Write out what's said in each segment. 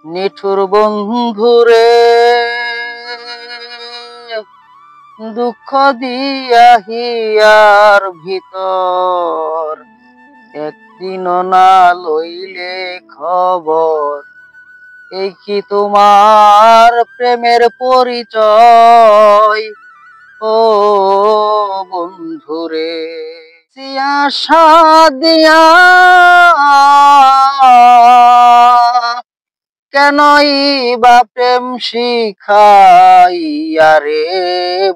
নিঠুর বন্ধুরে দুঃখ দিয়া হিয়ার ভিতর একদিনও না লইলে খবর। এই কি তোমার প্রেমের পরিচয় ও বন্ধুরে? আশা দিয়া কেনই বা প্রেম শিখাইয়া রে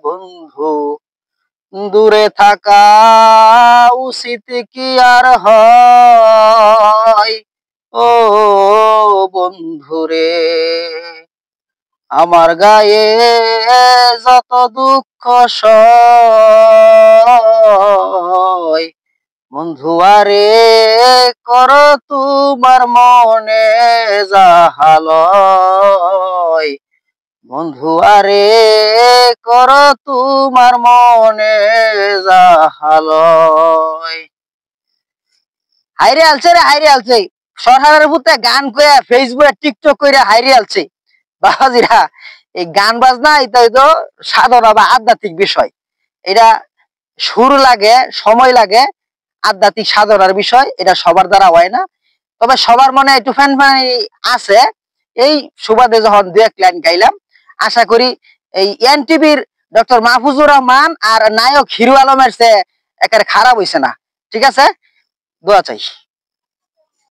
বন্ধু? দূরে থাকা উচিত কি আর হয় ও বন্ধুরে? আমার গায়ে যত দুঃখ সয় বন্ধু আরে কর তোমার মনে যাহালয়। বন্ধু আরে কর তোমার মনে যাহালয়। হাইরে আলছে রে, হাইরে আলছে সরকারের ভূতে গান কইয়া ফেসবুকে টিকটক কইরা হাইরে আলছে। বাবাজিরা, এই গান বাজনা এটা হইতো সাধনা বা আধ্যাত্মিক বিষয়। এটা সুর লাগে, সময় লাগে, আধ্যাত্মিক সাধনার বিষয়। এটা সবার দ্বারা হয় না, তবে সবার মনে একটু ফ্যান আছে। এই সুবাদে যখন দু এক লাইন গাইলাম, আশা করি এই এনটিভির ডক্টর মাহফুজুর রহমান আর নায়ক হিরো আলমের চেয়ে একেবারে খারাপ হইছে না। ঠিক আছে, দোয়া চাই।